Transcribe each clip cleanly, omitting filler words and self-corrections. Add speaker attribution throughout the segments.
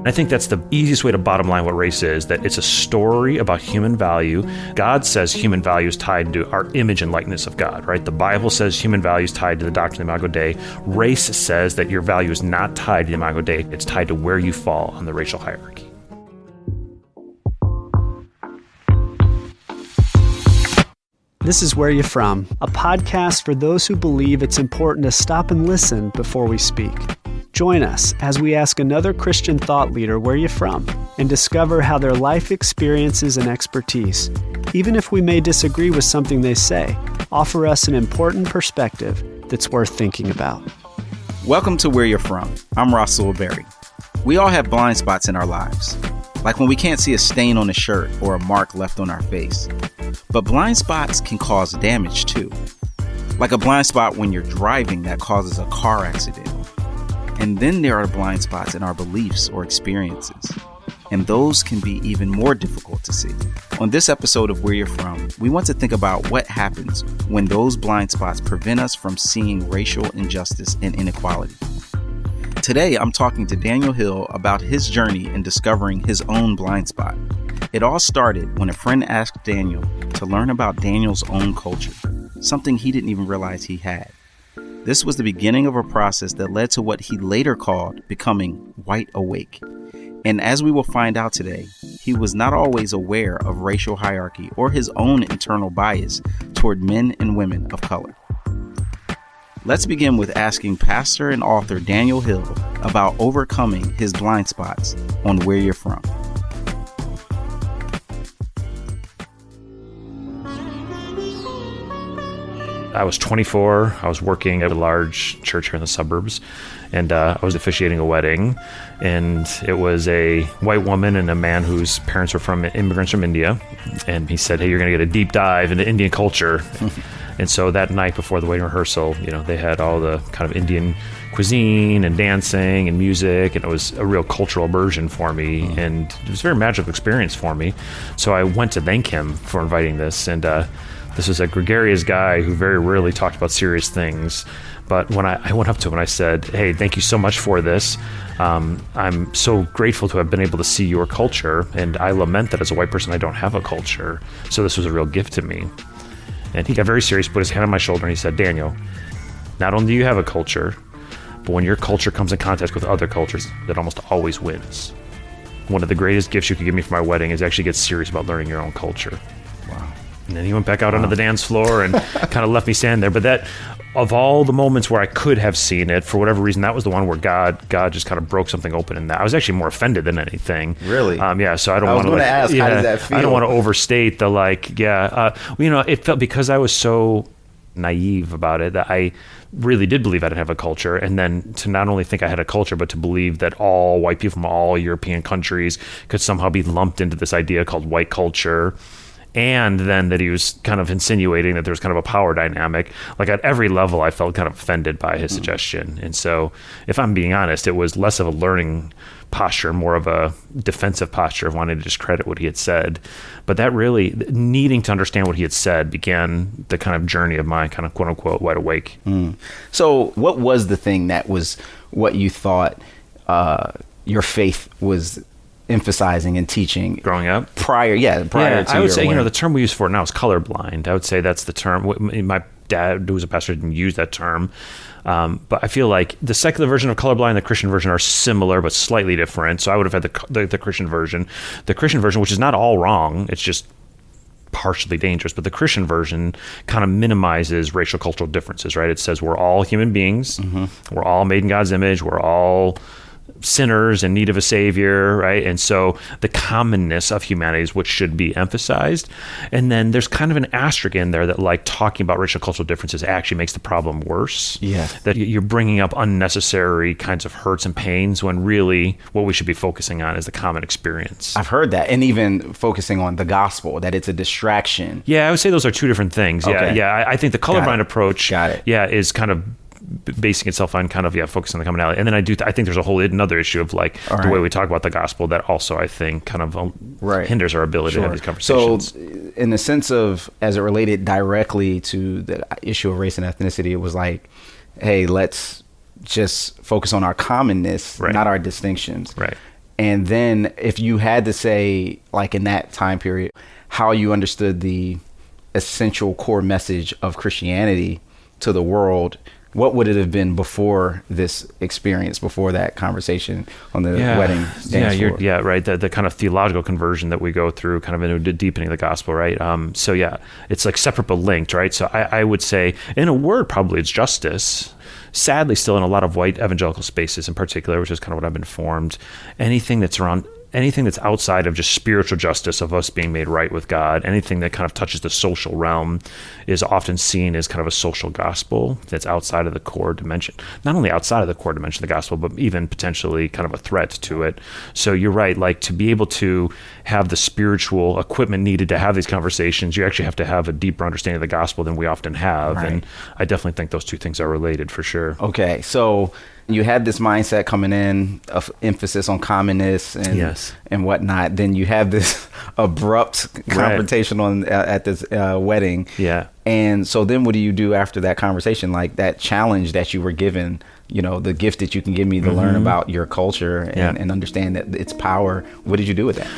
Speaker 1: I think that's the easiest way to bottom line what race is, that it's a story about human value. God says human value is tied to our image and likeness of God, right? The Bible says human value is tied to the doctrine of the Imago Dei. Race says that your value is not tied to the Imago Dei. It's tied to where you fall on the racial hierarchy.
Speaker 2: This is Where You From, a podcast for those who believe it's important to stop and listen before we speak. Join us as we ask another Christian thought leader where you're from and discover how their life experiences and expertise, even if we may disagree with something they say, offer us an important perspective that's worth thinking about.
Speaker 3: Welcome to Where You're From. I'm Ross Silverberry. We all have blind spots in our lives, like when we can't see a stain on a shirt or a mark left on our face. But blind spots can cause damage too, like a blind spot when you're driving that causes a car accident. And then there are blind spots in our beliefs or experiences, and those can be even more difficult to see. On this episode of Where You're From, we want to think about what happens when those blind spots prevent us from seeing racial injustice and inequality. Today, I'm talking to Daniel Hill about his journey in discovering his own blind spot. It all started when a friend asked Daniel to learn about Daniel's own culture, something he didn't even realize he had. This was the beginning of a process that led to what he later called becoming white awake. And as we will find out today, he was not always aware of racial hierarchy or his own internal bias toward men and women of color. Let's begin with asking pastor and author Daniel Hill about overcoming his blind spots on Where You're From.
Speaker 1: I was 24. I was working at a large church here in the suburbs, and I was officiating a wedding, and it was a white woman and a man whose parents were immigrants from India, and he said, "Hey, you're going to get a deep dive into Indian culture." And so that night before the wedding rehearsal, they had all the kind of Indian cuisine and dancing and music, and it was a real cultural immersion for me, and it was a very magical experience for me. So I went to thank him for inviting this, and this was a gregarious guy who very rarely talked about serious things. But when I went up to him and I said, "Hey, thank you so much for this. I'm so grateful to have been able to see your culture, and I lament that as a white person I don't have a culture. So this was a real gift to me." And he got very serious, put his hand on my shoulder, and he said, "Daniel, not only do you have a culture, but when your culture comes in contact with other cultures, it almost always wins. One of the greatest gifts you could give me for my wedding is actually get serious about learning your own culture." Wow. And then he went back out onto the dance floor and kind of left me standing there. But that, of all the moments where I could have seen it, for whatever reason, that was the one where God just kind of broke something open in that. I was actually more offended than anything.
Speaker 3: Really?
Speaker 1: Yeah. So I don't want to
Speaker 3: ask, how does that feel?
Speaker 1: I don't want to overstate the it felt, because I was so naive about it, that I really did believe I didn't have a culture. And then to not only think I had a culture, but to believe that all white people from all European countries could somehow be lumped into this idea called white culture. And then that he was kind of insinuating that there was kind of a power dynamic. Like at every level, I felt kind of offended by his suggestion. And so if I'm being honest, it was less of a learning posture, more of a defensive posture of wanting to discredit what he had said. But that really, needing to understand what he had said, began the kind of journey of my kind of quote unquote wide awake.
Speaker 3: So what was the thing that was what you thought your faith was emphasizing and teaching
Speaker 1: growing up
Speaker 3: prior to
Speaker 1: I would say
Speaker 3: wedding?
Speaker 1: the term we use for it now is colorblind. I would say that's the term. My dad, who was a pastor, didn't use that term, but I feel like the secular version of colorblind and the Christian version are similar but slightly different. So I would have had the Christian version, which is not all wrong, it's just partially dangerous. But the Christian version kind of minimizes racial cultural differences, right? It says we're all human beings, we're all made in God's image, we're all sinners in need of a savior, right? And so the commonness of humanity is what should be emphasized. And then there's kind of an asterisk in there that, like, talking about racial cultural differences actually makes the problem worse.
Speaker 3: Yeah.
Speaker 1: That you're bringing up unnecessary kinds of hurts and pains when really what we should be focusing on is the common experience.
Speaker 3: I've heard that. And even focusing on the gospel, that it's a distraction.
Speaker 1: Yeah, I would say those are two different things.
Speaker 3: Okay.
Speaker 1: Yeah. I think the colorblind approach is kind of basing itself on kind of focusing on the commonality. And then I think there's a whole another issue of like the way we talk about the gospel that also I think kind of hinders our ability to have these conversations.
Speaker 3: So in the sense of, as it related directly to the issue of race and ethnicity, it was like, hey, let's just focus on our commonness, not our distinctions.
Speaker 1: Right.
Speaker 3: And then if you had to say, like in that time period, how you understood the essential core message of Christianity to the world, what would it have been before this experience, before that conversation on the wedding dance floor?
Speaker 1: Right. The kind of theological conversion that we go through, kind of into deepening the gospel, right? It's like separate but linked, right? So I would say, in a word, probably it's justice. Sadly, still in a lot of white evangelical spaces in particular, which is kind of what I've been formed, anything that's outside of just spiritual justice of us being made right with God, anything that kind of touches the social realm is often seen as kind of a social gospel that's outside of the core dimension. Not only outside of the core dimension of the gospel, but even potentially kind of a threat to it. So you're right, like to be able to have the spiritual equipment needed to have these conversations, you actually have to have a deeper understanding of the gospel than we often have. Right. And I definitely think those two things are related for sure.
Speaker 3: Okay, so you had this mindset coming in of emphasis on commonness and whatnot. Then you have this abrupt confrontation at this wedding. Yeah. And so then what do you do after that conversation? Like that challenge that you were given, the gift that you can give me to learn about your culture and understand that its power. What did you do with that?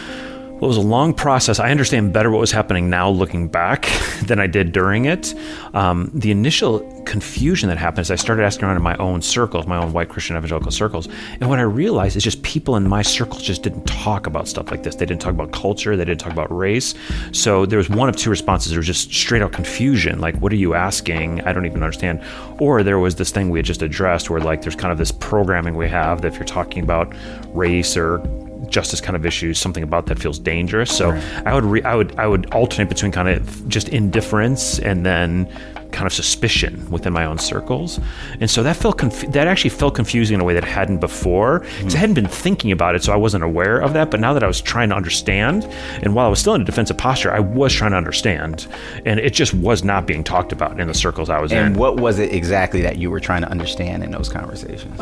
Speaker 1: Well, it was a long process. I understand better what was happening now looking back than I did during it. The initial confusion that happened is I started asking around in my own circles, my own white Christian evangelical circles. And what I realized is just people in my circles just didn't talk about stuff like this. They didn't talk about culture. They didn't talk about race. So there was one of two responses. There was just straight out confusion. Like, what are you asking? I don't even understand. Or there was this thing we had just addressed where like there's kind of this programming we have that if you're talking about race or justice kind of issues, something about that feels dangerous. So I would alternate between kind of just indifference and then kind of suspicion within my own circles. And so that actually felt confusing in a way that hadn't before, because I hadn't been thinking about it, so I wasn't aware of that. But now that I was trying to understand, and while I was still in a defensive posture, I was trying to understand, and it just was not being talked about in the circles I was in.
Speaker 3: And what was it exactly that you were trying to understand in those conversations?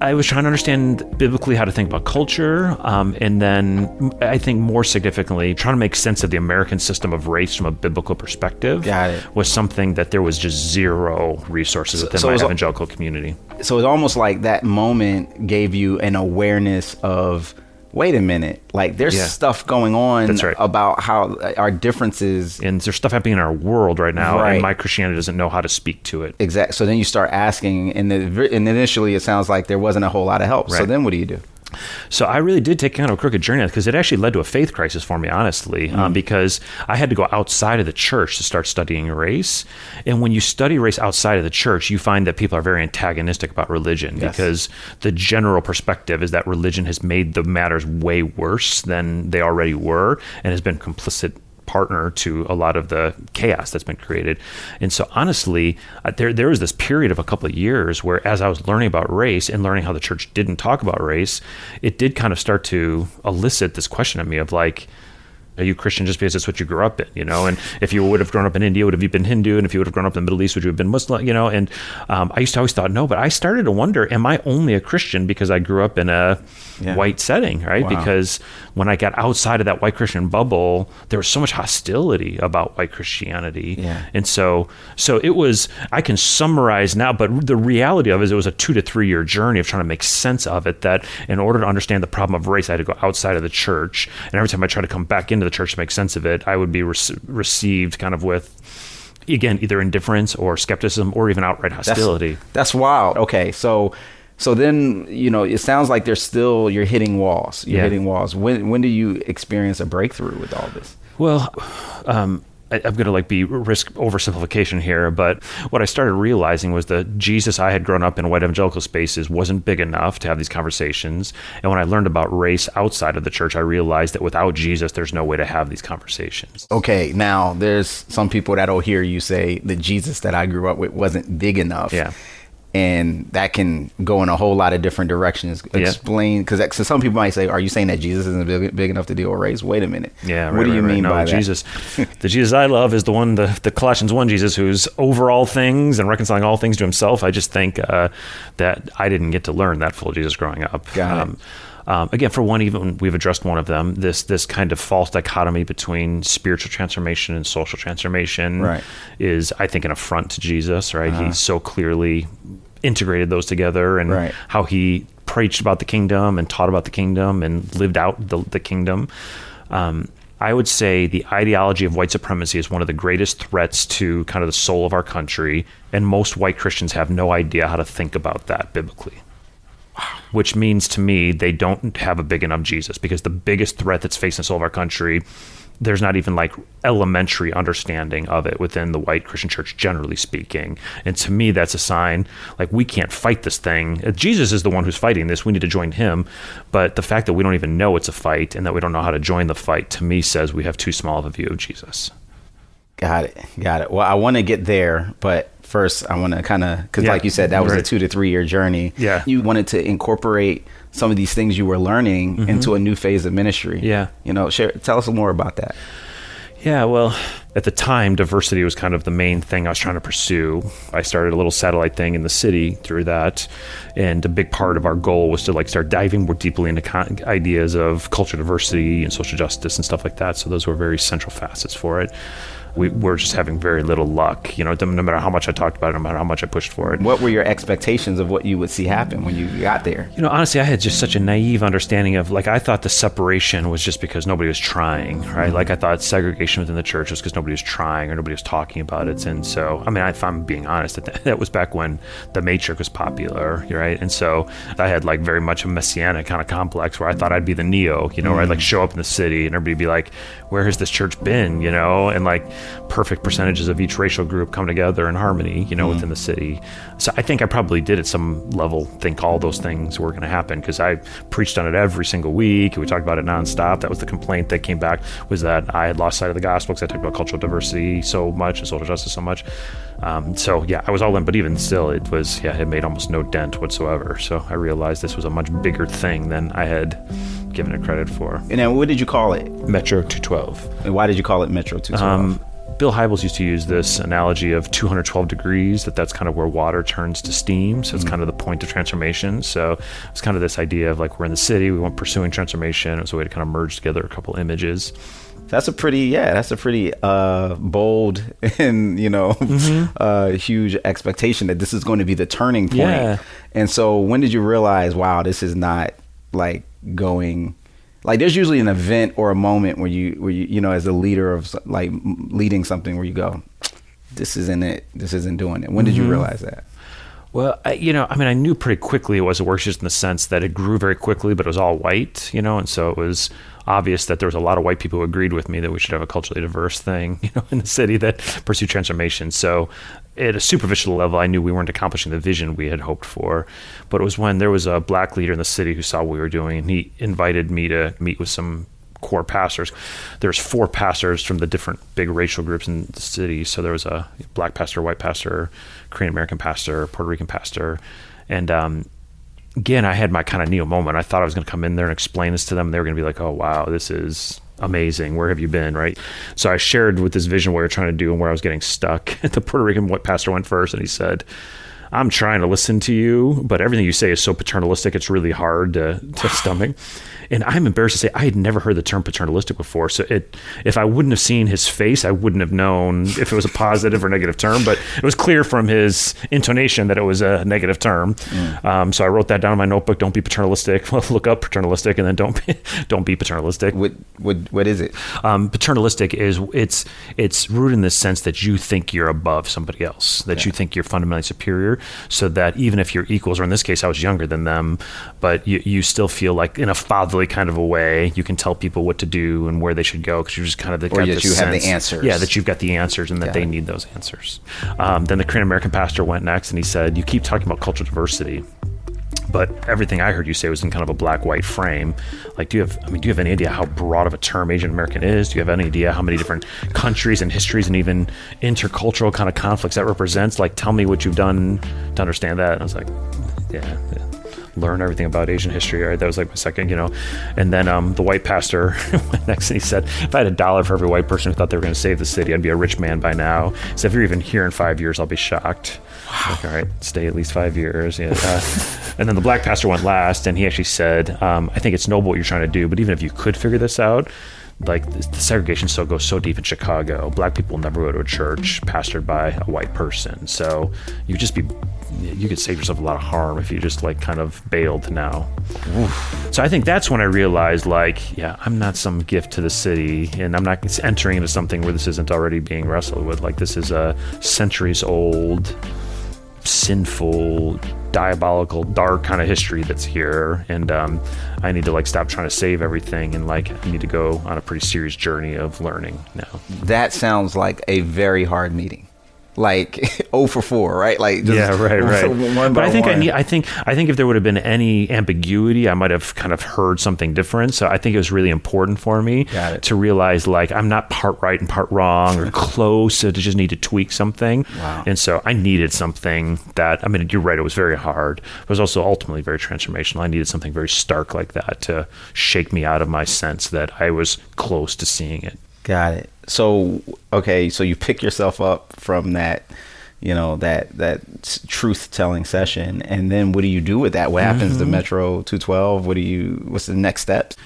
Speaker 1: I was trying to understand biblically how to think about culture, and then I think more significantly, trying to make sense of the American system of race from a biblical perspective.
Speaker 3: Got it.
Speaker 1: Was something that there was just zero resources within my evangelical community. So
Speaker 3: it's almost like that moment gave you an awareness of, wait a minute, like there's stuff going on about how our differences.
Speaker 1: And there's stuff happening in our world right now, and my Christianity doesn't know how to speak to it.
Speaker 3: Exactly. So then you start asking, and initially it sounds like there wasn't a whole lot of help. Right. So then what do?
Speaker 1: So I really did take kind of a crooked journey because it actually led to a faith crisis for me, honestly, because I had to go outside of the church to start studying race. And when you study race outside of the church, you find that people are very antagonistic about religion because the general perspective is that religion has made the matters way worse than they already were and has been complicit partner to a lot of the chaos that's been created. And so honestly, there was this period of a couple of years where as I was learning about race and learning how the church didn't talk about race, it did kind of start to elicit this question of me of like, are you Christian just because it's what you grew up in, And if you would have grown up in India, would have you been Hindu? And if you would have grown up in the Middle East, would you have been Muslim? And I used to always thought no, but I started to wonder, am I only a Christian because I grew up in a white setting, right? Wow. Because when I got outside of that white Christian bubble, there was so much hostility about white Christianity. Yeah. And so it was, I can summarize now, but the reality of it is it was a 2 to 3 year journey of trying to make sense of it, that in order to understand the problem of race, I had to go outside of the church. And every time I tried to come back into the church to make sense of it, I would be received kind of with, again, either indifference or skepticism or even outright hostility.
Speaker 3: That's wild. Okay, so then, it sounds like you're hitting walls. Hitting walls. When do you experience a breakthrough with all this?
Speaker 1: Well, I'm going to risk oversimplification here, but what I started realizing was that Jesus I had grown up in white evangelical spaces wasn't big enough to have these conversations. And when I learned about race outside of the church, I realized that without Jesus, there's no way to have these conversations.
Speaker 3: Okay, now there's some people that'll hear you say the Jesus that I grew up with wasn't big enough. Yeah. And that can go in a whole lot of different directions. Explain, because some people might say, are you saying that Jesus isn't big enough to deal with race? Wait a minute.
Speaker 1: Yeah,
Speaker 3: what do you mean by
Speaker 1: Jesus, that? The Jesus I love is the one, the Colossians 1 Jesus, who's over all things and reconciling all things to himself. I just think that I didn't get to learn that full Jesus growing up.
Speaker 3: Got it.
Speaker 1: Again, for one, even we've addressed one of them, this kind of false dichotomy between spiritual transformation and social transformation is, I think, an affront to Jesus, right? He's so clearly integrated those together, and how he preached about the kingdom and taught about the kingdom and lived out the kingdom. I would say the ideology of white supremacy is one of the greatest threats to kind of the soul of our country, and most white Christians have no idea how to think about that biblically. Which means to me they don't have a big enough Jesus, because the biggest threat that's facing the soul of our country, there's not even like elementary understanding of it within the white Christian church, generally speaking. And to me, that's a sign, like, we can't fight this thing. Jesus is the one who's fighting this. We need to join him. But the fact that we don't even know it's a fight and that we don't know how to join the fight, to me, says we have too small of a view of Jesus.
Speaker 3: Got it. Well, I want to get there, but first I want to kind of, because like you said, that was a 2 to 3 year journey.
Speaker 1: Yeah.
Speaker 3: You wanted to incorporate some of these things you were learning into a new phase of ministry.
Speaker 1: Yeah.
Speaker 3: Tell us more about that.
Speaker 1: Yeah, well, at the time, diversity was kind of the main thing I was trying to pursue. I started a little satellite thing in the city through that, and a big part of our goal was to like start diving more deeply into ideas of cultural diversity and social justice and stuff like that. So those were very central facets for it. We were just having very little luck, no matter how much I talked about it, no matter how much I pushed for it.
Speaker 3: What were your expectations of what you would see happen when you got there?
Speaker 1: Honestly, I had just such a naive understanding of, like, I thought the separation was just because nobody was trying, right? Like, I thought segregation within the church was because nobody was trying or nobody was talking about it. And so, if I'm being honest, that was back when the matriarch was popular, right? And so I had like very much a messianic kind of complex where I thought I'd be the neo, where I'd like show up in the city and everybody be like, where has this church been, and like perfect percentages of each racial group come together in harmony, within the city. So I think I probably did at some level think all those things were going to happen, because I preached on it every single week. We talked about it nonstop. That was the complaint that came back, was that I had lost sight of the gospel because I talked about cultural diversity so much and social justice so much. So yeah, I was all in, but even still, it made almost no dent whatsoever. So I realized this was a much bigger thing than I had given it credit for.
Speaker 3: And then what did you call it?
Speaker 1: Metro 212.
Speaker 3: And why did you call it Metro 212?
Speaker 1: Bill Hybels used to use this analogy of 212 degrees, that's kind of where water turns to steam. So it's kind of the point of transformation. So it's kind of this idea of like, we're in the city, we weren't pursuing transformation. It was a way to kind of merge together a couple images.
Speaker 3: That's a pretty bold and, huge expectation that this is going to be the turning point.
Speaker 1: Yeah.
Speaker 3: And so when did you realize, wow, this is not like going... Like, there's usually an event or a moment where you as a leader of like leading something, where you go, this isn't it. This isn't doing it. When did you realize that?
Speaker 1: Well, I knew pretty quickly it was a work, just in the sense that it grew very quickly, but it was all white, and so it was obvious that there was a lot of white people who agreed with me that we should have a culturally diverse thing, in the city that pursued transformation. So at a superficial level, I knew we weren't accomplishing the vision we had hoped for. But it was when there was a black leader in the city who saw what we were doing, and he invited me to meet with some core pastors. There's 4 pastors from the different big racial groups in the city. So there was a black pastor, white pastor, Korean American pastor, Puerto Rican pastor. And again, I had my kind of neo moment. I thought I was going to come in there and explain this to them. They were going to be like, oh, wow, this is amazing. Where have you been, right? So I shared with this vision what we were trying to do and where I was getting stuck. The Puerto Rican pastor went first, and he said, I'm trying to listen to you, but everything you say is so paternalistic, it's really hard to stomach. And I'm embarrassed to say I had never heard the term paternalistic before. So if I wouldn't have seen his face, I wouldn't have known if it was a positive or negative term. But it was clear from his intonation that it was a negative term. So I wrote that down in my notebook. Don't be paternalistic. Well, look up paternalistic, and then don't be paternalistic.
Speaker 3: What is it?
Speaker 1: Paternalistic is it's rooted in the sense that you think you're above somebody else, that you think you're fundamentally superior, so that even if you're equals, or in this case, I was younger than them, but you still feel like in a fatherly kind of a way, you can tell people what to do and where they should go, because you're just kind of
Speaker 3: have the answers.
Speaker 1: Yeah, that you've got the answers and that they need those answers. Then the Korean American pastor went next, and he said, you keep talking about cultural diversity, but everything I heard you say was in kind of a black-white frame. Like, do you have any idea how broad of a term Asian American is? Do you have any idea how many different countries and histories and even intercultural kind of conflicts that represents? Like, tell me what you've done to understand that. And I was like, yeah. Learn everything about Asian history, right? That was like my second, And then the white pastor went next, and he said, if I had $1 for every white person who thought they were going to save the city, I'd be a rich man by now. So if you're even here in 5 years, I'll be shocked. Wow. Like, all right, stay at least 5 years. Yeah. And then the black pastor went last, and he actually said, I think it's noble what you're trying to do, but even if you could figure this out, like the segregation still goes so deep in Chicago. Black people never go to a church pastored by a white person. So you could save yourself a lot of harm if you just like kind of bailed now. Oof. So I think that's when I realized, like, yeah, I'm not some gift to the city, and I'm not entering into something where this isn't already being wrestled with. Like, this is a centuries old, sinful, diabolical, dark kind of history that's here, and I need to like stop trying to save everything, and like I need to go on a pretty serious journey of learning now.
Speaker 3: That sounds like a very hard meeting. Like 0 for 4, right? Like just
Speaker 1: yeah, right.
Speaker 3: One
Speaker 1: but
Speaker 3: by
Speaker 1: I think
Speaker 3: one.
Speaker 1: I think if there would have been any ambiguity, I might have kind of heard something different. So I think it was really important for me to realize, like, I'm not part right and part wrong or close, so to just need to tweak something.
Speaker 3: Wow.
Speaker 1: And so I needed something that, I mean, you're right, it was very hard. It was also ultimately very transformational. I needed something very stark like that to shake me out of my sense that I was close to seeing it.
Speaker 3: Got it. So, okay, so you pick yourself up from that, that truth-telling session, and then what do you do with that? What happens to Metro 212? What's the next steps?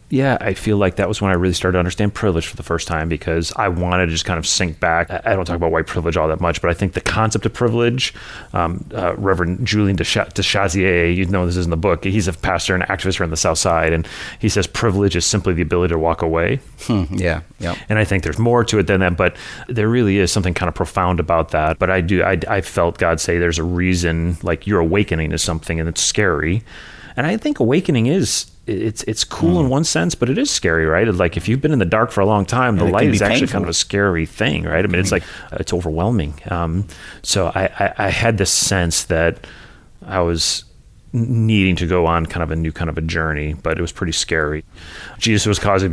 Speaker 1: Yeah, I feel like that was when I really started to understand privilege for the first time, because I wanted to just kind of sink back. I don't talk about white privilege all that much, but I think the concept of privilege, Reverend Julian de Chazier, this is in the book, he's a pastor and activist here on the South Side, and he says privilege is simply the ability to walk away.
Speaker 3: Yeah.
Speaker 1: And I think there's more to it than that, but there really is something kind of profound about that. But I felt God say there's a reason, like you're awakening to something, and it's scary. And I think awakening it's cool in one sense, but it is scary, right? Like if you've been in the dark for a long time, the light is actually kind of a scary thing, right? I mean, it's like, it's overwhelming. So I had this sense that I was needing to go on kind of a new kind of a journey, but it was pretty scary. Jesus was calling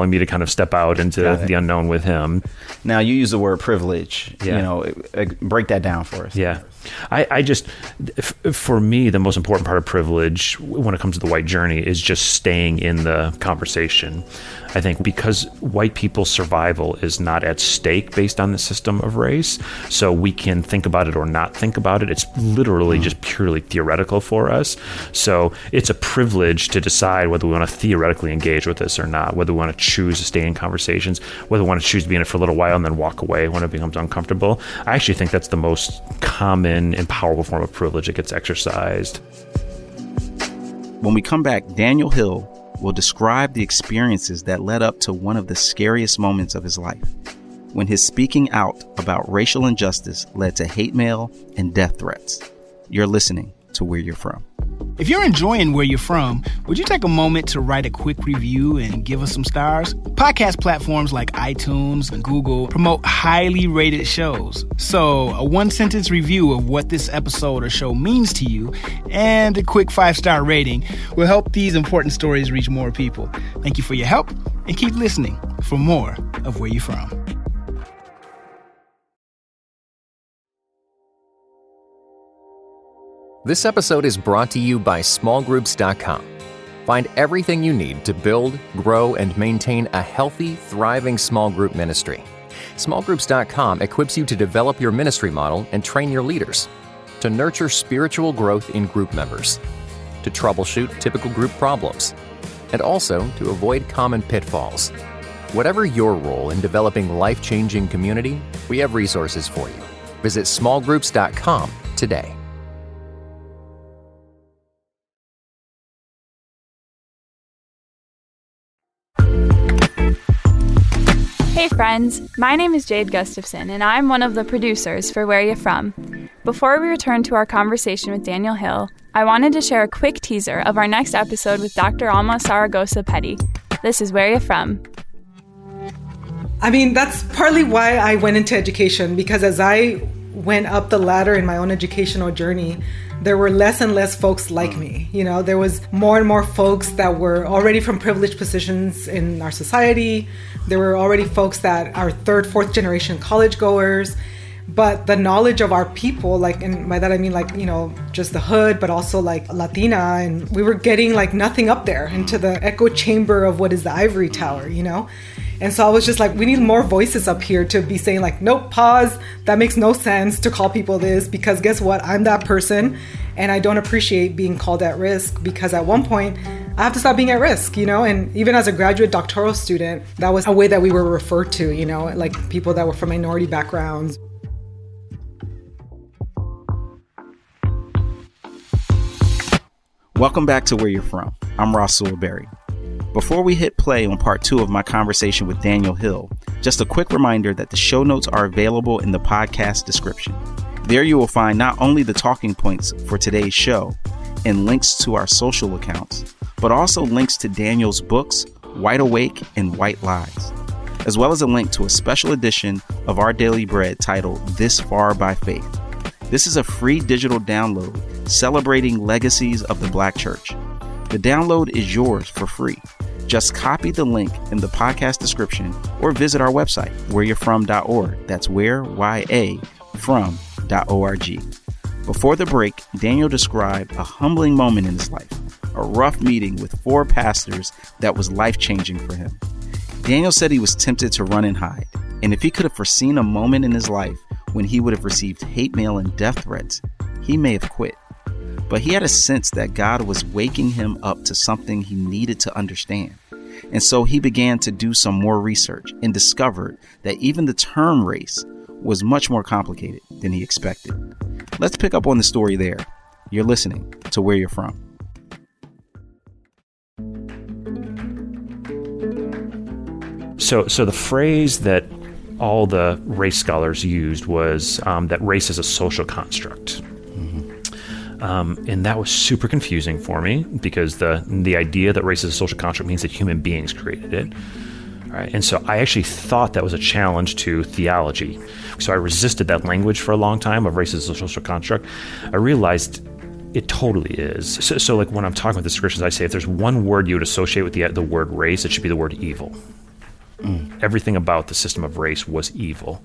Speaker 1: me to kind of step out into the unknown with him.
Speaker 3: Now you use the word privilege, break that down for us.
Speaker 1: Yeah. I just, for me, the most important part of privilege when it comes to the white journey is just staying in the conversation. I think because white people's survival is not at stake based on the system of race, so we can think about it or not think about it. It's literally just purely theoretical for us. So it's a privilege to decide whether we want to theoretically engage with this or not, whether we want to choose to stay in conversations, whether we want to choose to be in it for a little while and then walk away when it becomes uncomfortable. I actually think that's the most common and powerful form of privilege that gets exercised.
Speaker 3: When we come back, Daniel Hill will describe the experiences that led up to one of the scariest moments of his life, when his speaking out about racial injustice led to hate mail and death threats. You're listening to Where You're From.
Speaker 4: If you're enjoying Where You're From, would you take a moment to write a quick review and give us some stars? Podcast platforms like iTunes and Google promote highly rated shows. So a one-sentence review of what this episode or show means to you and a quick 5-star rating will help these important stories reach more people. Thank you for your help, and keep listening for more of Where You're From.
Speaker 5: This episode is brought to you by smallgroups.com. Find everything you need to build, grow, and maintain a healthy, thriving small group ministry. Smallgroups.com equips you to develop your ministry model and train your leaders, to nurture spiritual growth in group members, to troubleshoot typical group problems, and also to avoid common pitfalls. Whatever your role in developing life-changing community, we have resources for you. Visit smallgroups.com today.
Speaker 6: Hey friends, my name is Jade Gustafson, and I'm one of the producers for Where You From. Before we return to our conversation with Daniel Hill, I wanted to share a quick teaser of our next episode with Dr. Alma Zaragoza Petty. This is Where You From.
Speaker 7: I mean, that's partly why I went into education, because as I went up the ladder in my own educational journey, there were less and less folks like me. There was more and more folks that were already from privileged positions in our society. There were already folks that are 3rd, 4th generation college goers. But the knowledge of our people, and by that I mean just the hood, but also Latina, and we were getting nothing up there into the echo chamber of what is the ivory tower, And so I was just we need more voices up here to be saying nope, pause, that makes no sense to call people this, because guess what? I'm that person, and I don't appreciate being called at risk, because at one point I have to stop being at risk, and even as a graduate doctoral student, that was a way that we were referred to, like people that were from minority backgrounds.
Speaker 3: Welcome back to Where You're From. I'm Rasul Berry. Before we hit play on part 2 of my conversation with Daniel Hill, just a quick reminder that the show notes are available in the podcast description. There you will find not only the talking points for today's show and links to our social accounts, but also links to Daniel's books, White Awake and White Lies, as well as a link to a special edition of Our Daily Bread titled This Far by Faith. This is a free digital download celebrating legacies of the Black church. The download is yours for free. Just copy the link in the podcast description or visit our website, whereyourfrom.org. That's from.org. Before the break, Daniel described a humbling moment in his life, a rough meeting with 4 pastors that was life-changing for him. Daniel said he was tempted to run and hide, and if he could have foreseen a moment in his life when he would have received hate mail and death threats, he may have quit. But he had a sense that God was waking him up to something he needed to understand. And so he began to do some more research and discovered that even the term race was much more complicated than he expected. Let's pick up on the story there. You're listening to Where You're From.
Speaker 1: So the phrase that all the race scholars used was that race is a social construct. And that was super confusing for me because the idea that race is a social construct means that human beings created it. Right? And so I actually thought that was a challenge to theology. So I resisted that language for a long time of race as a social construct. I realized it totally is. So like when I'm talking with the Christians, I say if there's one word you would associate with the word race, it should be the word evil. Everything about the system of race was evil.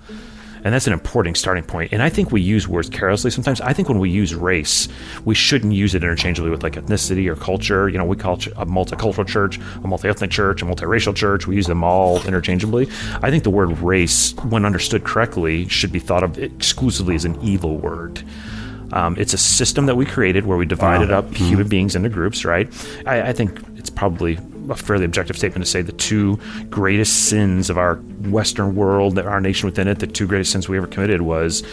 Speaker 1: And that's an important starting point. And I think we use words carelessly sometimes. I think when we use race, we shouldn't use it interchangeably with like ethnicity or culture. We call it a multicultural church, a multi-ethnic church, a multiracial church. We use them all interchangeably. I think the word race, when understood correctly, should be thought of exclusively as an evil word. It's a system that we created where we divided up human beings into groups, right? I think it's probably a fairly objective statement to say the 2 greatest sins of our Western world, our nation within it, the 2 greatest sins we ever committed was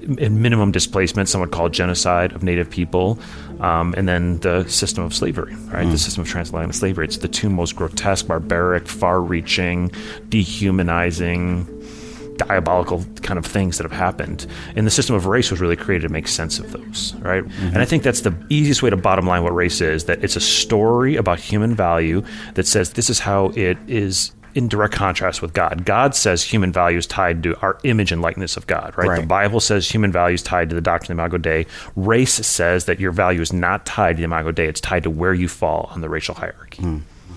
Speaker 1: minimum displacement, some would call it genocide of Native people, and then the system of slavery, right? The system of transatlantic slavery. It's the 2 most grotesque, barbaric, far-reaching, dehumanizing, diabolical kind of things that have happened. And the system of race was really created to make sense of those, right? And I think that's the easiest way to bottom line what race is, that it's a story about human value that says this is how it is in direct contrast with God. God says human value is tied to our image and likeness of God, right? The Bible says human value is tied to the doctrine of the Imago Dei. Race says that your value is not tied to the Imago Dei, it's tied to where you fall on the racial hierarchy.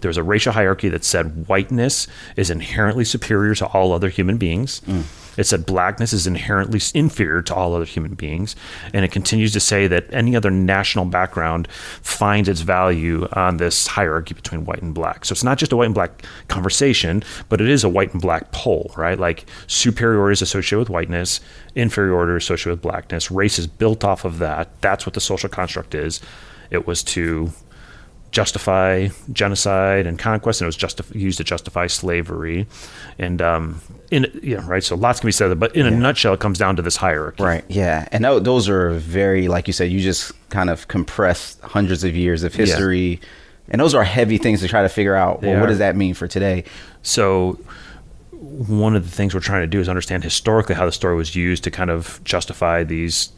Speaker 1: There was a racial hierarchy that said whiteness is inherently superior to all other human beings. It said blackness is inherently inferior to all other human beings. And it continues to say that any other national background finds its value on this hierarchy between white and black. So it's not just a white and black conversation, but it is a white and black pole, right? Like superiority is associated with whiteness, inferiority is associated with blackness. Race is built off of that. That's what the social construct is. It was to justify genocide and conquest, and it was used to justify slavery, and right. So lots can be said, but in a nutshell, it comes down to this hierarchy.
Speaker 8: Right. Yeah, and those are very, like you said, you just kind of compressed hundreds of years of history, and those are heavy things to try to figure out. Well, what does that mean for today?
Speaker 1: So one of the things we're trying to do is understand historically how the story was used to kind of justify these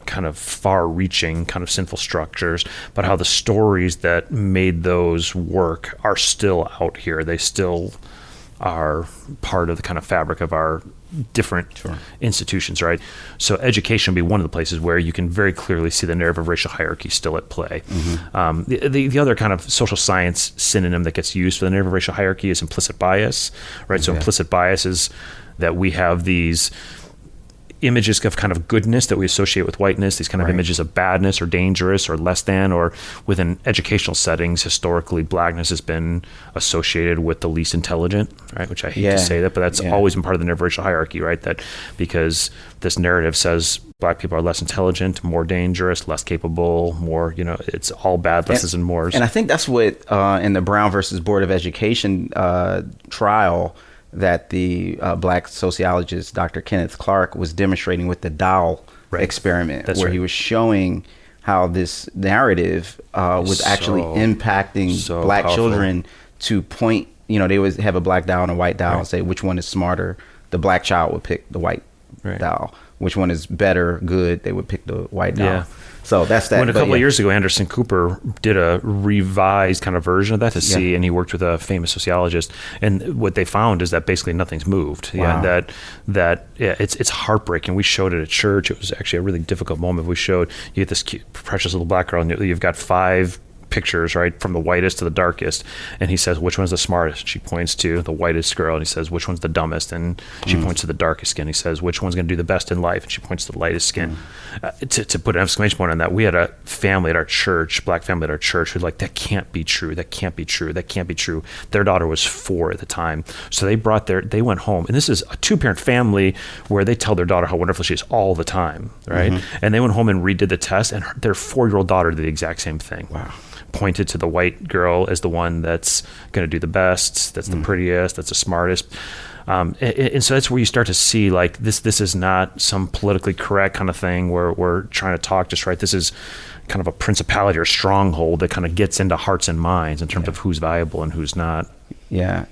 Speaker 1: kind of far-reaching kind of sinful structures, but how the stories that made those work are still out here. They still are part of the kind of fabric of our different institutions, right? So education would be one of the places where you can very clearly see the narrative of racial hierarchy still at play. The other kind of social science synonym that gets used for the narrative of racial hierarchy is implicit bias, right? So implicit bias is that we have these images of kind of goodness that we associate with whiteness, these kind of images of badness or dangerous or less than, or within educational settings, historically, blackness has been associated with the least intelligent, right? Which I hate to say that, but that's always been part of the racial hierarchy, right? That because this narrative says black people are less intelligent, more dangerous, less capable, more, it's all bad, lesses and mores.
Speaker 8: And I think that's what in the Brown versus Board of Education trial that the black sociologist, Dr. Kenneth Clark, was demonstrating with the doll experiment, where he was showing how this narrative was actually impacting black children to point, they would have a black doll and a white doll and say which one is smarter. The black child would pick the white doll. Which one is better, good, they would pick the white doll. Yeah. So that's that.
Speaker 1: When a couple of years ago, Anderson Cooper did a revised kind of version of that to see, and he worked with a famous sociologist, and what they found is that basically nothing's moved.
Speaker 8: Wow.
Speaker 1: It's heartbreaking. We showed it at church. It was actually a really difficult moment. We showed, you get this cute, precious little black girl, and you've got 5 pictures, right, from the whitest to the darkest, and he says, which one's the smartest? She points to the whitest girl, and he says, which one's the dumbest? And she points to the darkest skin. He says, which one's going to do the best in life? And she points to the lightest skin. To put an exclamation point on that, we had a family at our church, black family at our church, who's like, that can't be true, that can't be true, that can't be true. Their daughter was 4 at the time, so they went home, and this is a 2-parent family where they tell their daughter how wonderful she is all the time, right? And they went home and redid the test, and their 4-year-old daughter did the exact same thing.
Speaker 8: Wow.
Speaker 1: Pointed to the white girl as the one that's going to do the best, that's the prettiest, that's the smartest. And so that's where you start to see, like, this is not some politically correct kind of thing where we're trying to talk just right. This is kind of a principality or stronghold that kind of gets into hearts and minds in terms of who's valuable and who's not.
Speaker 8: Yeah.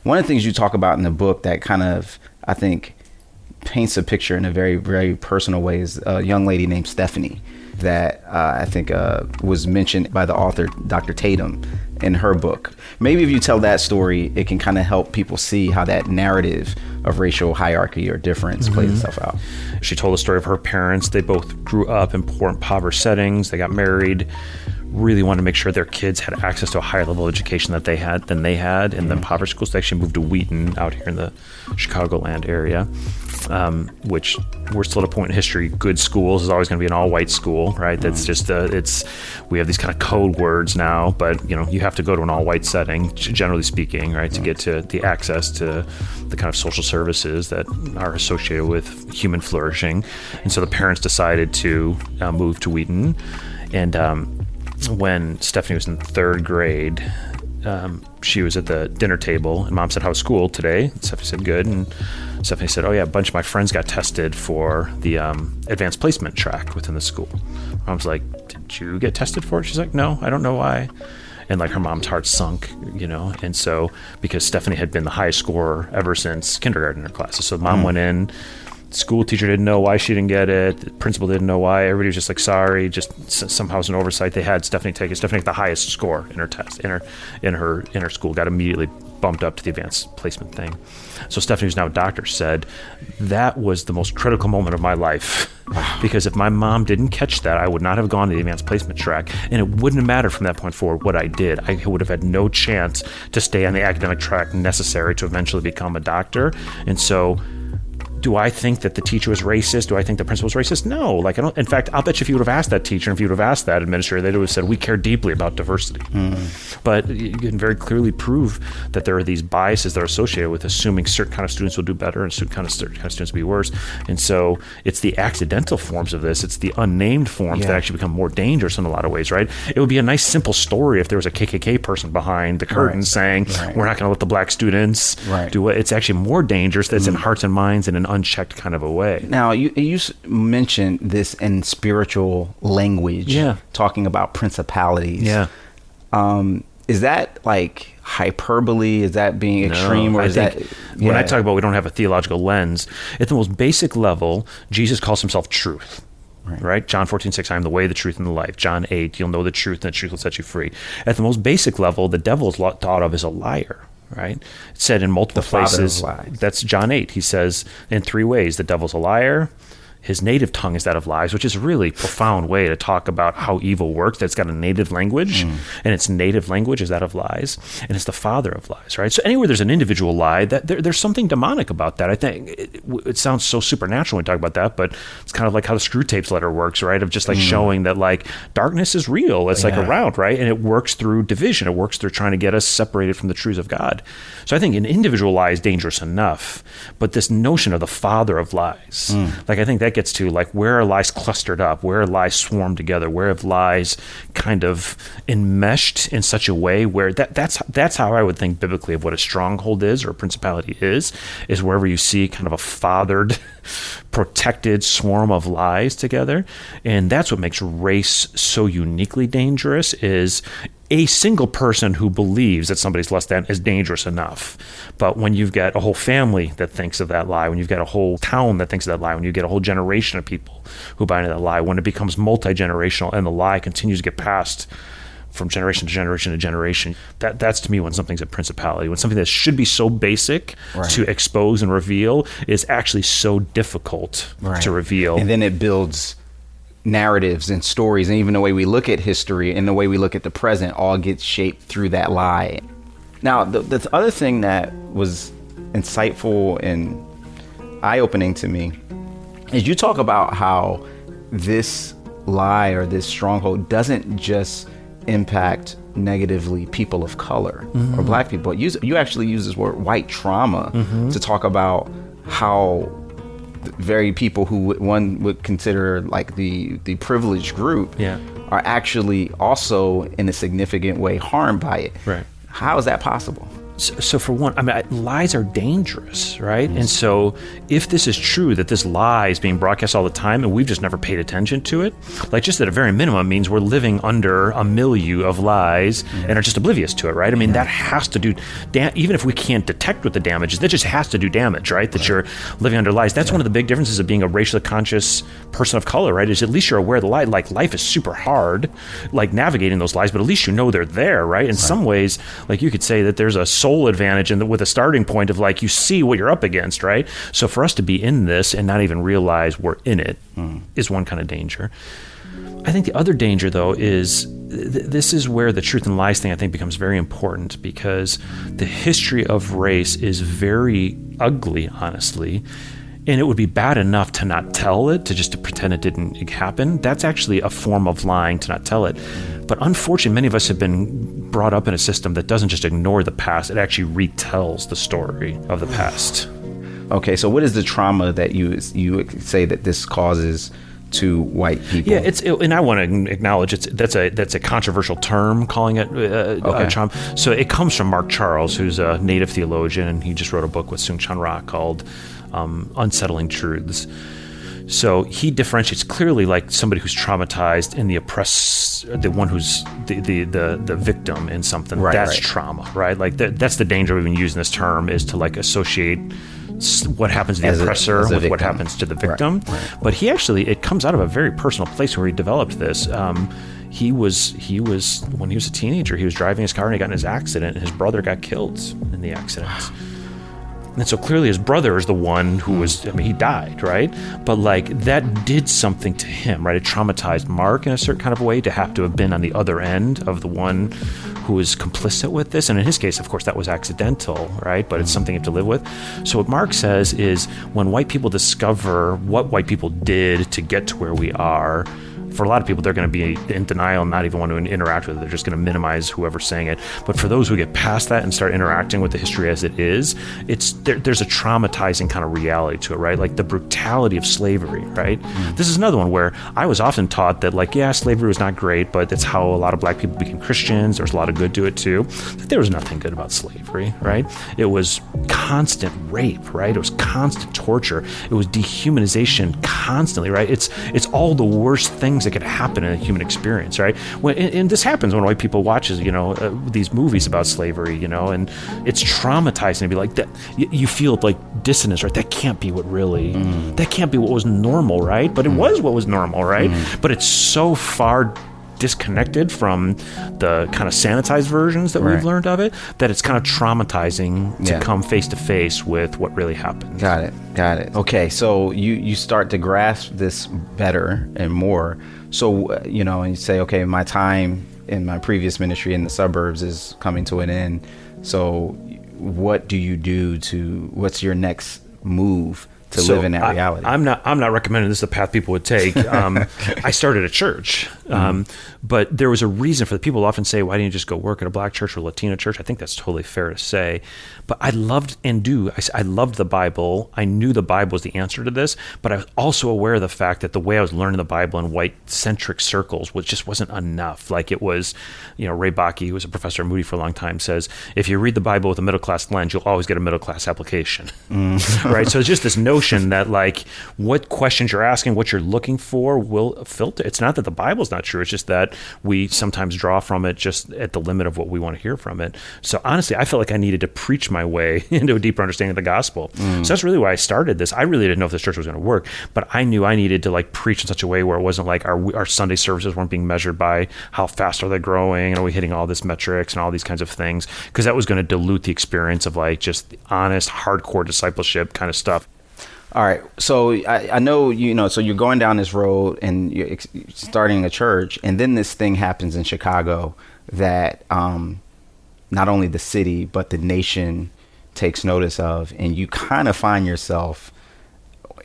Speaker 8: One of the things you talk about in the book that kind of, I think, paints a picture in a very, very personal way is a young lady named Stephanie that I think was mentioned by the author, Dr. Tatum, in her book. Maybe if you tell that story, it can kind of help people see how that narrative of racial hierarchy or difference plays itself out.
Speaker 1: She told the story of her parents. They both grew up in poor, impoverished settings. They got married, really wanted to make sure their kids had access to a higher level of education than they had in the impoverished schools. They actually moved to Wheaton out here in the Chicagoland area, which we're still at a point in history. Good schools is always going to be an all-white school, right? That's just we have these kind of code words now, but you have to go to an all-white setting, generally speaking, right, to get to the access to the kind of social services that are associated with human flourishing. And so the parents decided to move to Wheaton, and when Stephanie was in 3rd grade, she was at the dinner table, and Mom said, "How's school today?" And Stephanie said, "Good." And Stephanie said, "Oh yeah, a bunch of my friends got tested for the advanced placement track within the school." Mom's like, "Did you get tested for it?" She's like, "No, I don't know why." And like her mom's heart sunk, and so because Stephanie had been the highest scorer ever since kindergarten in her classes, so Mom went in. School teacher didn't know why she didn't get it. The principal didn't know why. Everybody was just like, sorry, just somehow it was an oversight. They had Stephanie take it. Stephanie got the highest score in her test, in her school, got immediately bumped up to the advanced placement thing. So Stephanie, who's now a doctor, said, that was the most critical moment of my life. Because if my mom didn't catch that, I would not have gone to the advanced placement track. And it wouldn't have mattered from that point forward what I did. I would have had no chance to stay on the academic track necessary to eventually become a doctor. And so, do I think that the teacher was racist? Do I think the principal was racist? No. I don't. In fact, I'll bet you if you would have asked that teacher, and if you would have asked that administrator, they would have said, we care deeply about diversity. But you can very clearly prove that there are these biases that are associated with assuming certain kind of students will do better and certain kind of students will be worse. And so it's the accidental forms of this. It's the unnamed forms that actually become more dangerous in a lot of ways, right? It would be a nice, simple story if there was a KKK person behind the curtain saying, we're not going to let the black students do it. It's actually more dangerous. That's in hearts and minds and in unchecked kind of a way.
Speaker 8: Now, you mentioned this in spiritual language, talking about principalities. Is that like hyperbole? Is that being extreme? Or is that
Speaker 1: when I talk about we don't have a theological lens, at the most basic level, Jesus calls himself truth. Right? John 14:6, I am the way, the truth, and the life. John 8, you'll know the truth, and the truth will set you free. At the most basic level, the devil is thought of as a liar. Right? It's said in multiple places. That's John 8. He says in 3 ways, the devil's a liar, his native tongue is that of lies, which is a really profound way to talk about how evil works. That it's got a native language, and its native language is that of lies, and it's the father of lies, right? So anywhere there's an individual lie, that there's something demonic about that. I think it sounds so supernatural when we talk about that, but it's kind of like how the Screw Tapes letter works, right? Of just like showing that like darkness is real. It's like around, right? And it works through division. It works through trying to get us separated from the truths of God. So I think an individual lie is dangerous enough, but this notion of the father of lies, like I think that gets to like where are lies clustered up, where are lies swarmed together, where have lies kind of enmeshed in such a way where that's how I would think biblically of what a stronghold is or a principality is wherever you see kind of a fathered, protected swarm of lies together. And that's what makes race so uniquely dangerous is a single person who believes that somebody's less than is dangerous enough. But when you've got a whole family that thinks of that lie, when you've got a whole town that thinks of that lie, when you get a whole generation of people who buy into that lie, when it becomes multi-generational and the lie continues to get passed from generation to generation to generation, that's to me when something's a principality, when something that should be so basic to expose and reveal is actually so difficult to reveal.
Speaker 8: And then it builds narratives and stories, and even the way we look at history and the way we look at the present all gets shaped through that lie. Now, the other thing that was insightful and eye-opening to me is you talk about how this lie or this stronghold doesn't just impact negatively people of color or black people. You actually use this word white trauma to talk about how very people who one would consider like the privileged group are actually also in a significant way harmed by it.
Speaker 1: Right.
Speaker 8: How is that possible?
Speaker 1: So for one, I mean, lies are dangerous, right? And so if this is true, that this lie is being broadcast all the time and we've just never paid attention to it, like just at a very minimum means we're living under a milieu of lies and are just oblivious to it, right? I mean, that has to do, even if we can't detect what the damage is, that just has to do damage, right? That you're living under lies. That's one of the big differences of being a racially conscious person of color, right? Is at least you're aware of the lie. Like life is super hard, like navigating those lies, but at least you know they're there, right? In some ways, like you could say that there's a soul advantage and with a starting point of like you see what you're up against, right? So for us to be in this and not even realize we're in it is one kind of danger. I think the other danger though is this is where the truth and lies thing I think becomes very important, because the history of race is very ugly, honestly. And it would be bad enough to not tell it, to pretend it didn't happen. That's actually a form of lying, to not tell it. But unfortunately, many of us have been brought up in a system that doesn't just ignore the past, it actually retells the story of the past.
Speaker 8: Okay, so what is the trauma that you say that this causes to white people?
Speaker 1: Yeah, and I want to acknowledge that's a controversial term, calling it trauma. So it comes from Mark Charles, who's a native theologian, and he just wrote a book with Soong-Chan Rah called Unsettling Truths. So he differentiates clearly like somebody who's traumatized and the one who's the victim in something. That's trauma, right? Like that's the danger of even using this term, is to like associate what happens to the oppressor with what happens to the victim. Right. But he actually, it comes out of a very personal place where he developed this. He was when he was a teenager, he was driving his car and he got in his accident, and his brother got killed in the accident. And so clearly his brother is the one who he died, right? But like that did something to him, right? It traumatized Mark in a certain kind of way to have been on the other end of the one who was complicit with this. And in his case, of course, that was accidental, right? But it's something you have to live with. So what Mark says is when white people discover what white people did to get to where we are, for a lot of people, they're going to be in denial and not even want to interact with it. They're just going to minimize whoever's saying it. But for those who get past that and start interacting with the history as it is, there's a traumatizing kind of reality to it, right? Like the brutality of slavery, right? This is another one where I was often taught that, like, yeah, slavery was not great, but that's how a lot of black people became Christians. There's a lot of good to it too. There was nothing good about slavery, right? It was constant rape, right? It was constant torture. It was dehumanization constantly, right? It's all the worst things that could happen in a human experience, right? And this happens when white people watches, these movies about slavery, and it's traumatizing to be like that. You feel like dissonance, right? That can't be what that can't be what was normal, right? But it was what was normal, right? But it's so far disconnected from the kind of sanitized versions that we've learned of it, that it's kind of traumatizing to come face to face with what really happened.
Speaker 8: Got it. Okay, so you start to grasp this better and more. So, and you say, okay, my time in my previous ministry in the suburbs is coming to an end. So what do you do what's your next move to live in that reality?
Speaker 1: I'm not recommending this is the path people would take. I started a church, but there was a reason for the people often say, why didn't you just go work at a black church or Latino church? I think that's totally fair to say. But I loved the Bible. I knew the Bible was the answer to this, but I was also aware of the fact that the way I was learning the Bible in white-centric circles wasn't enough. Like it was, Ray Bakke, who was a professor at Moody for a long time, says, if you read the Bible with a middle-class lens, you'll always get a middle-class application. Right? So it's just this notion that like what questions you're asking, what you're looking for will filter. It's not that the Bible's not true. It's just that we sometimes draw from it just at the limit of what we want to hear from it. So honestly, I felt like I needed to preach my way into a deeper understanding of the gospel. So that's really why I started this. I really didn't know if this church was going to work, but I knew I needed to like preach in such a way where it wasn't like our Sunday services weren't being measured by how fast are they growing and are we hitting all this metrics and all these kinds of things, because that was going to dilute the experience of like just honest, hardcore discipleship kind of stuff.
Speaker 8: All right. So I know, so you're going down this road and you're starting a church, and then this thing happens in Chicago that not only the city, but the nation takes notice of, and you kind of find yourself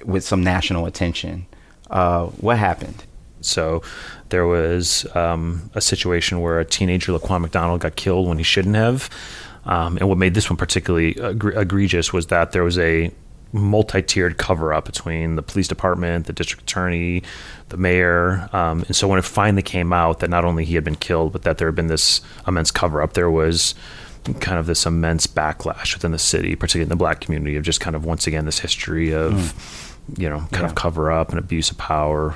Speaker 8: with some national attention. What happened?
Speaker 1: So there was a situation where a teenager, Laquan McDonald, got killed when he shouldn't have. And what made this one particularly egregious was that there was a multi-tiered cover-up between the police department, the district attorney, the mayor. And so when it finally came out that not only he had been killed, but that there had been this immense cover-up, there was kind of this immense backlash within the city, particularly in the black community, of just kind of, once again, this history of, of cover-up and abuse of power.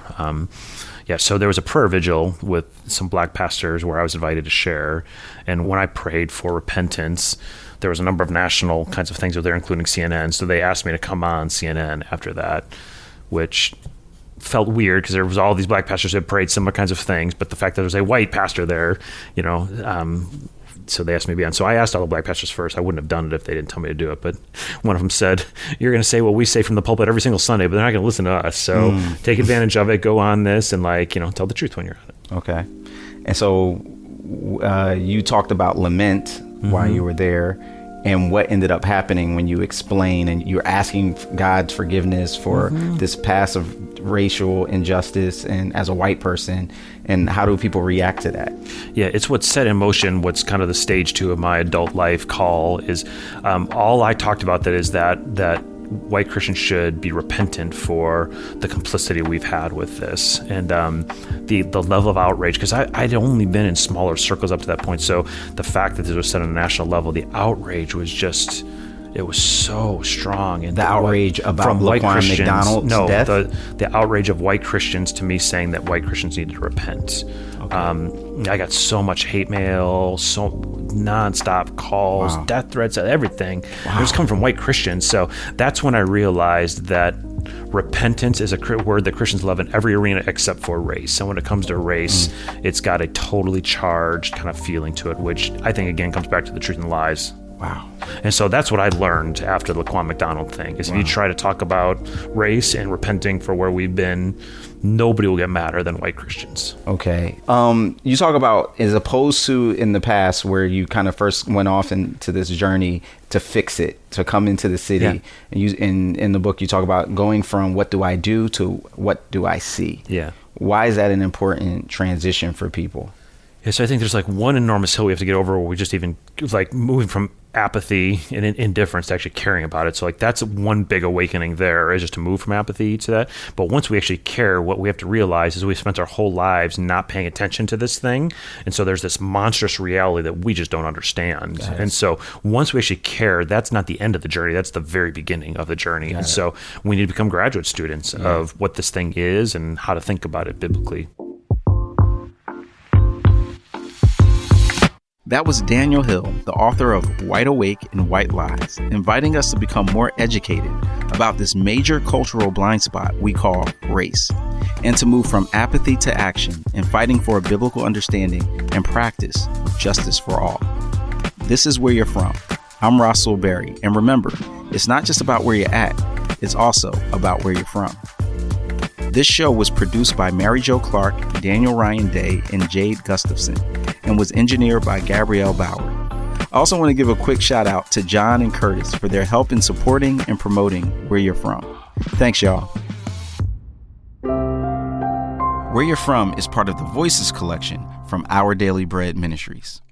Speaker 1: So there was a prayer vigil with some black pastors where I was invited to share. And when I prayed for repentance, there was a number of national kinds of things over there, including CNN. So they asked me to come on CNN after that, which felt weird because there was all these black pastors who had prayed similar kinds of things. But the fact that there was a white pastor there, so they asked me to be on. So I asked all the black pastors first. I wouldn't have done it if they didn't tell me to do it. But one of them said, you're going to say what we say from the pulpit every single Sunday, but they're not going to listen to us. So take advantage of it, go on this, and tell the truth when you're on it.
Speaker 8: Okay. And so you talked about lament while you were there, and what ended up happening when you explain and you're asking God's forgiveness for this passive racial injustice and as a white person, and how do people react to that?
Speaker 1: Yeah, it's what's set in motion. What's kind of the stage 2 of my adult life call is all I talked about that is that white Christians should be repentant for the complicity we've had with this, and the level of outrage, because I'd only been in smaller circles up to that point. So the fact that this was said on a national level, the outrage was just, it was so strong. And
Speaker 8: the outrage about Laquan McDonald's death?
Speaker 1: The outrage of white Christians to me saying that white Christians needed to repent. Okay. I got so much hate mail, so nonstop calls, death threats, everything. It was coming from white Christians. So that's when I realized that repentance is a word that Christians love in every arena except for race. And when it comes to race, it's got a totally charged kind of feeling to it, which I think, again, comes back to the truth and lies.
Speaker 8: Wow.
Speaker 1: And so that's what I learned after the Laquan McDonald thing, is if you try to talk about race and repenting for where we've been, nobody will get madder than white Christians.
Speaker 8: Okay. You talk about, as opposed to in the past where you kind of first went off into this journey to fix it, to come into the city. Yeah. And you, in the book, you talk about going from what do I do to what do I see? Yeah. Why is that an important transition for people?
Speaker 1: Yeah, so I think there's like one enormous hill we have to get over where we just even like moving from apathy and indifference to actually caring about it. So like that's one big awakening there, is just to move from apathy to that. But once we actually care, what we have to realize is we spent our whole lives not paying attention to this thing. And so there's this monstrous reality that we just don't understand. Yes. And so once we actually care, that's not the end of the journey. That's the very beginning of the journey. And so we need to become graduate students of what this thing is and how to think about it biblically.
Speaker 3: That was Daniel Hill, the author of White Awake and White Lies, inviting us to become more educated about this major cultural blind spot we call race. and to move from apathy to action in fighting for a biblical understanding and practice of justice for all. This is Where You're From. I'm Russell Berry, and remember, it's not just about where you're at, it's also about where you're from. This show was produced by Mary Jo Clark, Daniel Ryan Day, and Jade Gustafson, and was engineered by Gabrielle Bauer. I also want to give a quick shout out to John and Curtis for their help in supporting and promoting Where You're From. Thanks, y'all. Where You're From is part of the Voices collection from Our Daily Bread Ministries.